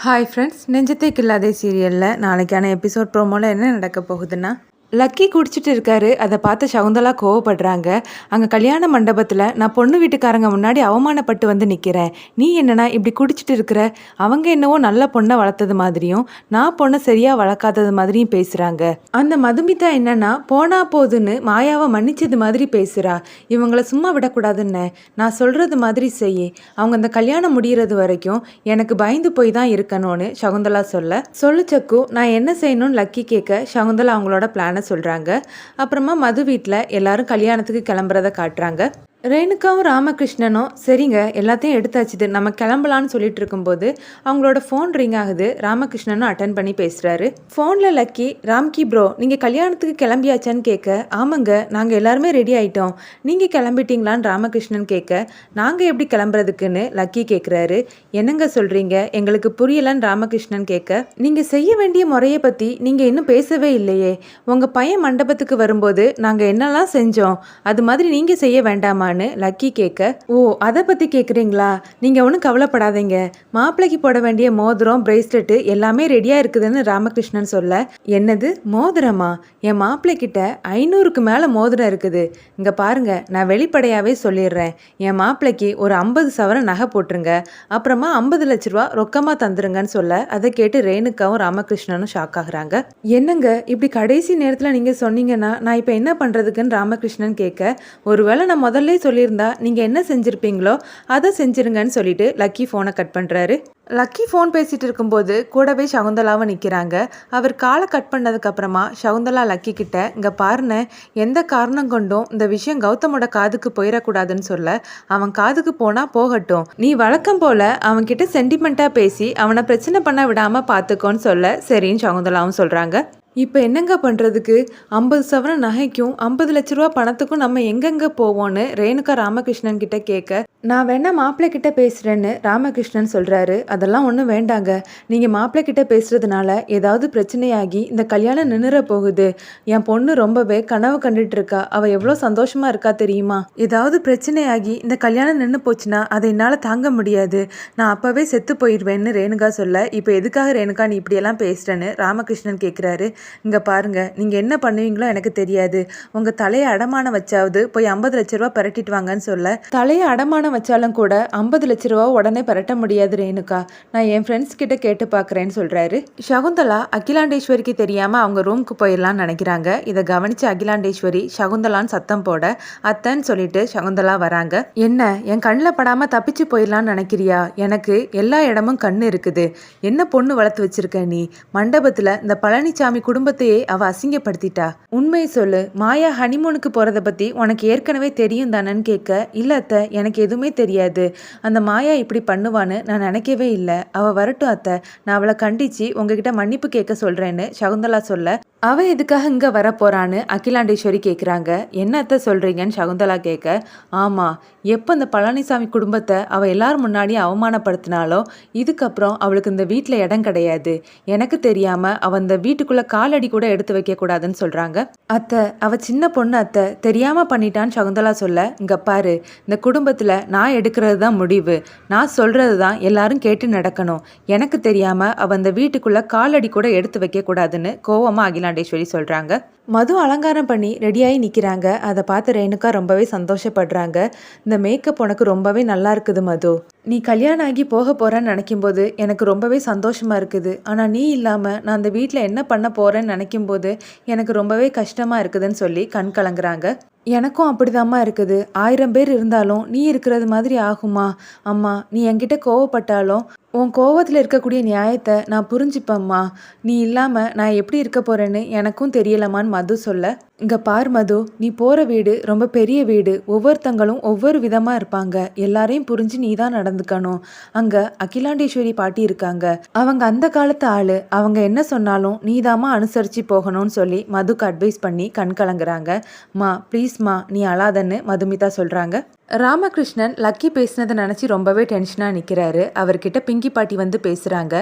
Hi friends, நெஞ்சத்தை கில்லாதே சீரியலில் நாளைக்கான episode ப்ரோமோவில் என்ன நடக்க போகுதுன்னா, லக்கி குடிச்சிட்டு இருக்காரு. அதை பார்த்து சகுந்தலா கோவப்படுறாங்க. அங்கே கல்யாண மண்டபத்தில் நான் பொண்ணு வீட்டுக்காரங்க முன்னாடி அவமானப்பட்டு வந்து நிற்கிறேன். நீ என்னன்னா இப்படி குடிச்சிட்டு இருக்கிற? அவங்க என்னவோ நல்ல பொண்ணை வளர்த்தது மாதிரியும் நான் பொண்ணை சரியாக வளர்க்காதது மாதிரியும் பேசுகிறாங்க. அந்த மதுமிதா என்னன்னா போனா போதுன்னு மாயாவை மன்னிச்சது மாதிரி பேசுகிறா. இவங்கள சும்மா விடக்கூடாதுன்னு நான் சொல்கிறது மாதிரி செய்ய. அவங்க அந்த கல்யாணம் முடிகிறது வரைக்கும் எனக்கு பயந்து போய் தான் இருக்கணும்னு சகுந்தலா சொல்லு சக்கு. நான் என்ன செய்யணும்னு லக்கி கேட்க சகுந்தலா அவங்களோட பிளானை சொல்றாங்க. அப்புறமா மது வீட்டில் எல்லாரும் கல்யாணத்துக்கு கிளம்புறத காட்டுறாங்க. ரேணுகாவும் ராமகிருஷ்ணனும் சரிங்க எல்லாத்தையும் எடுத்தாச்சுது நம்ம கிளம்பலான்னு சொல்லிட்டு இருக்கும்போது அவங்களோட ஃபோன் ரிங் ஆகுது. ராமகிருஷ்ணனும் அட்டன் பண்ணி பேசுகிறாரு. ஃபோனில் லக்கி, ராம்கி ப்ரோ நீங்கள் கல்யாணத்துக்கு கிளம்பியாச்சான்னு கேட்க, ஆமாங்க நாங்கள் எல்லாருமே ரெடி ஆகிட்டோம், நீங்கள் கிளம்பிட்டீங்களான்னு ராமகிருஷ்ணன் கேட்க, நாங்கள் எப்படி கிளம்புறதுக்குன்னு லக்கி கேட்குறாரு. என்னங்க சொல்கிறீங்க, எங்களுக்கு புரியலன்னு ராமகிருஷ்ணன் கேட்க, நீங்கள் செய்ய வேண்டிய முறையை பற்றி நீங்கள் இன்னும் பேசவே இல்லையே. உங்கள் பையன் மண்டபத்துக்கு வரும்போது நாங்கள் என்னெல்லாம் செஞ்சோம் அது மாதிரி நீங்கள் செய்ய வேண்டாமா லக்கி கேட்க, ஓ அதை பத்தி கேக்குறீங்களா? நீங்க ஒன்றும் கவலைப்படாதீங்க, மாப்பிள்ளைக்கு போட வேண்டிய மோதிரம் பிரேஸ்லெட் எல்லாமே ரெடியா இருக்குதுன்னு ராமகிருஷ்ணன் சொல்ல, என்னது மோதிரமா? என் மாப்பிள்ளை கிட்ட 500க்கு மேல மோதிரம் இருக்குது. இங்க பாருங்க, நான் வெளிப்படையாவே சொல்லிடுறேன், என் மாப்பிள்ளைக்கு ஒரு 50 சவரன் நகை போட்டுருங்க, அப்புறமா 50 லட்ச ரூபா ரொக்கமா தந்துருங்கன்னு சொல்ல, அதை கேட்டு ரேணுகாவும் ராமகிருஷ்ணனும் ஷாக் ஆகுறாங்க. என்னங்க இப்படி கடைசி நேரத்தில் நீங்க சொன்னீங்கன்னா நான் இப்போ என்ன பண்றதுக்குன்னு ராமகிருஷ்ணன் கேட்க, ஒருவேளை நான் முதல்ல சொல்லியிருந்தா நீங்க என்ன செஞ்சிருப்பீங்களோ அதை செஞ்சிருங்கன்னு சொல்லிட்டு லக்கி போனை கட் பண்றாரு. லக்கி ஃபோன் பேசிட்டு இருக்கும்போது கூடவே சகுந்தலாவும் நிற்கிறாங்க. அவர் காலை கட் பண்ணதுக்கு அப்புறமா சகுந்தலா லக்கி கிட்ட, இங்க பாருன்னு எந்த காரணம் கொண்டும் இந்த விஷயம் கௌதமோட காதுக்கு போயிடக்கூடாதுன்னு சொல்ல, அவன் காதுக்கு போனா போகட்டும், நீ வழக்கம் போல அவன்கிட்ட சென்டிமெண்டா பேசி அவனை பிரச்சனை பண்ண விடாம பார்த்துக்கோன்னு சொல்ல, சரின்னு சகுந்தலாவும் சொல்றாங்க. இப்போ என்னங்க பண்ணுறதுக்கு? 50 சவரன் நகைக்கும் 50 லட்ச ரூபா பணத்துக்கும் நம்ம எங்கெங்கே போவோன்னு ரேணுகா ராமகிருஷ்ணன் கிட்ட கேட்க, நான் வேணா மாப்பிள்ளை கிட்ட பேசுகிறேன்னு ராமகிருஷ்ணன் சொல்கிறாரு. அதெல்லாம் ஒன்றும் வேண்டாங்க, நீங்கள் மாப்பிள்ளை கிட்ட பேசுகிறதுனால ஏதாவது பிரச்சனையாகி இந்த கல்யாணம் நின்றுற போகுது. என் பொண்ணு ரொம்பவே கனவு கண்டுட்டு இருக்கா, அவள் எவ்வளோ சந்தோஷமாக இருக்கா தெரியுமா? ஏதாவது பிரச்சனையாகி இந்த கல்யாணம் நின்று போச்சுன்னா அதை என்னால் தாங்க முடியாது, நான் அப்போவே செத்து போயிடுவேன்னு ரேணுகா சொல்ல, இப்போ எதுக்காக ரேணுகா நீ இப்படியெல்லாம் பேசுகிறேன்னு ராமகிருஷ்ணன் கேட்குறாரு. இங்கே பாருங்க, நீங்கள் என்ன பண்ணுவீங்களோ எனக்கு தெரியாது, உங்கள் தலையை அடமானம் வச்சாவது போய் 50 லட்ச ரூபா பரட்டிட்டு வாங்கன்னு சொல்ல, தலையை அடமானம் வச்சாலும் கூட 50 லட்ச ரூபா உடனே பரட்ட முடியாது ரேணுகா, நான் என் ஃப்ரெண்ட்ஸ் கிட்ட கேட்டு பார்க்குறேன்னு சொல்கிறாரு. சகுந்தலா அகிலாண்டேஸ்வரிக்கு தெரியாமல் அவங்க ரூமுக்கு போயிடலான்னு நினைக்கிறாங்க. இதை கவனித்து அகிலாண்டேஸ்வரி சகுந்தலான்னு சத்தம் போட, அத்தன்னு சொல்லிட்டு சகுந்தலா வராங்க. என்ன என் கண்ணில் படாமல் தப்பிச்சு போயிடலான்னு நினைக்கிறியா? எனக்கு எல்லா இடமும் கண்ணு இருக்குது. என்ன பொண்ணு வளர்த்து வச்சிருக்க நீ? மண்டபத்தில் இந்த பழனிசாமி குடும்பத்தையே அவ அசிங்கப்படுத்திட்டா. உண்மையை சொல்லு, மாயா ஹனிமூனுக்கு போறத பத்தி உனக்கு ஏற்கனவே தெரியும் தானன்னு கேட்க, இல்ல அத்தை எனக்கு எதுவுமே தெரியாது, அந்த மாயா இப்படி பண்ணுவான்னு நான் நினைக்கவே இல்லை, அவ வரட்டும் அத்தை, நான் அவளை கண்டிச்சு உங்ககிட்ட மன்னிப்பு கேட்க சொல்றேன்னு சகுந்தலா சொல்ல, அவ எதுக்காக இங்க வர போறான்னு அகிலாண்டேஸ்வரி கேட்குறாங்க. என்ன அத்தை சொல்றீங்கன்னு சகுந்தலா கேட்க, ஆமா, எப்போ இந்த பழனிசாமி குடும்பத்தை அவ எல்லாரும் முன்னாடியும் அவமானப்படுத்தினாலோ இதுக்கப்புறம் அவளுக்கு இந்த வீட்டில் இடம் கிடையாது. எனக்கு தெரியாம அவ இந்த வீட்டுக்குள்ள காலடி கூட எடுத்து வைக்க கூடாதுன்னு சொல்றாங்க. அத்தை அவ சின்ன பொண்ணு அத்தை, தெரியாம பண்ணிட்டான்னு சகுந்தலா சொல்ல, இங்க பாரு, இந்த குடும்பத்துல நான் எடுக்கிறது தான் முடிவு, நான் சொல்றது தான் எல்லாரும் கேட்டு நடக்கணும், எனக்கு தெரியாம அவ இந்த வீட்டுக்குள்ள காலடி கூட எடுத்து வைக்க கூடாதுன்னு கோவமா அகிலாண்டேஸ்வரி சொல்றாங்க. மது அலங்காரம் பண்ணி ரெடியாகி நிற்கிறாங்க. அதை பார்த்து ரேணுகா ரொம்பவே சந்தோஷப்படுறாங்க. இந்த மேக்கப் உனக்கு ரொம்பவே நல்லா இருக்குது மது, நீ கல்யாணம் ஆகி போக போகிறேன்னு நினைக்கும்போது எனக்கு ரொம்பவே சந்தோஷமாக இருக்குது, ஆனால் நீ இல்லாமல் நான் அந்த வீட்டில் என்ன பண்ண போகிறேன்னு நினைக்கும்போது எனக்கு ரொம்பவே கஷ்டமாக இருக்குதுன்னு சொல்லி கண் கலங்குறாங்க. எனக்கும் அப்படிதாம்மா இருக்குது, 1000 பேர் இருந்தாலும் நீ இருக்கிறது மாதிரி ஆகுமா? அம்மா நீ என்கிட்ட கோவப்பட்டாலும் உன் கோவத்தில் இருக்கக்கூடிய நியாயத்தை நான் புரிஞ்சுப்பேம்மா, நீ இல்லாமல் நான் எப்படி இருக்க போகிறேன்னு எனக்கும் தெரியலமான்னு மது சொல்ல, இங்கே பார் மது, நீ போகிற வீடு ரொம்ப பெரிய வீடு, ஒவ்வொருத்தங்களும் ஒவ்வொரு விதமாக இருப்பாங்க, எல்லாரையும் புரிஞ்சு நீ தான் நடந்துக்கணும். அங்கே அகிலாண்டேஸ்வரி பாட்டி இருக்காங்க, அவங்க அந்த காலத்து ஆள், அவங்க என்ன சொன்னாலும் நீதாம்மா அனுசரித்து போகணும்னு சொல்லி மதுக்கு அட்வைஸ் பண்ணி கண் கலங்குறாங்க. மா ப்ளீஸ்மா நீ அழாதன்னு மதுமிதா சொல்கிறாங்க. ராமகிருஷ்ணன் லக்கி பேசினதை நினச்சி ரொம்பவே டென்ஷனாக நிற்கிறாரு. அவர்கிட்ட பிங்கி பாட்டி வந்து பேசுகிறாங்க.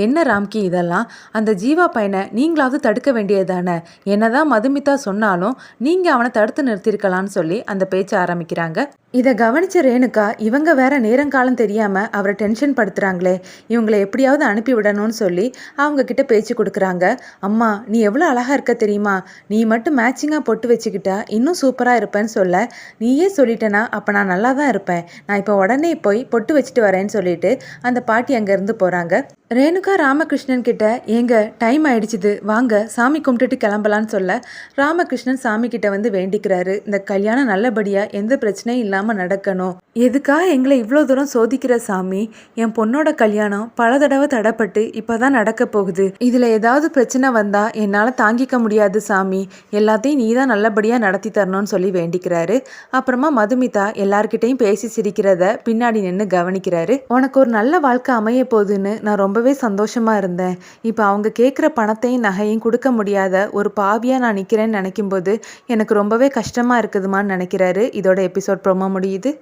என்ன ராம்கி இதெல்லாம்? அந்த ஜீவா பையனை நீங்களாவது தடுக்க வேண்டியது தானே? என்னதான் மதுமிதா சொன்னாலும் நீங்கள் அவனை தடுத்து நிறுத்திருக்கலான்னு சொல்லி அந்த பேச்சை ஆரம்பிக்கிறாங்க. இதை கவனிச்ச ரேணுகா, இவங்க வேற நேரங்காலம் தெரியாமல் அவரை டென்ஷன் படுத்துகிறாங்களே, இவங்களை எப்படியாவது அனுப்பி விடணும்னு சொல்லி அவங்க கிட்ட பேச்சு கொடுக்குறாங்க. அம்மா, நீ எவ்வளோ அழகாக இருக்க தெரியுமா? நீ மட்டும் மேட்சிங்காக பொட்டு வச்சுக்கிட்டா இன்னும் சூப்பராக இருப்பேன்னு சொல்ல, நீயே சொல்லிட்டேனா அப்போ நான் நல்லா தான் இருப்பேன். நான் இப்போ உடனே போய் பொட்டு வச்சுட்டு வரேன்னு சொல்லிட்டு அந்த பாட்டி அங்கேருந்து போகிறாங்க. ரேணுகா ராமகிருஷ்ணன் கிட்ட, ஏங்க டைம் ஆயிடுச்சுது, வாங்க சாமி கும்பிட்டுட்டு கிளம்பலான்னு சொல்ல, ராமகிருஷ்ணன் சாமி கிட்ட வந்து வேண்டிக்கிறாரு. இந்த கல்யாணம் நல்லபடியாக எந்த பிரச்சனையும் இல்லாமல் நடக்கணும். எதுக்காக எங்களை இவ்வளோ தூரம் சோதிக்கிற சாமி? என் பொண்ணோட கல்யாணம் பல தடவை தடைப்பட்டு இப்போ தான் நடக்க போகுது. இதில் ஏதாவது பிரச்சனை வந்தால் என்னால் தாங்கிக்க முடியாது சாமி. எல்லாத்தையும் நீ தான் நல்லபடியாக நடத்தி தரணும்னு சொல்லி வேண்டிக்கிறாரு. அப்புறமா மதுமிதா எல்லார்கிட்டையும் பேசி சிரிக்கிறத பின்னாடி நின்று கவனிக்கிறாரு. உனக்கு ஒரு நல்ல வாழ்க்கை அமைய போகுதுன்னு நான் ரொம்பவே சந்தோஷமாக இருந்தேன். இப்போ அவங்க கேட்குற பணத்தையும் நகையும் கொடுக்க முடியாத ஒரு பாவியாக நான் நிற்கிறேன்னு நினைக்கும்போது எனக்கு ரொம்பவே கஷ்டமாக இருக்குதுமான்னு நினைக்கிறாரு. இதோட எபிசோட் ப்ரோமோ முடியுது.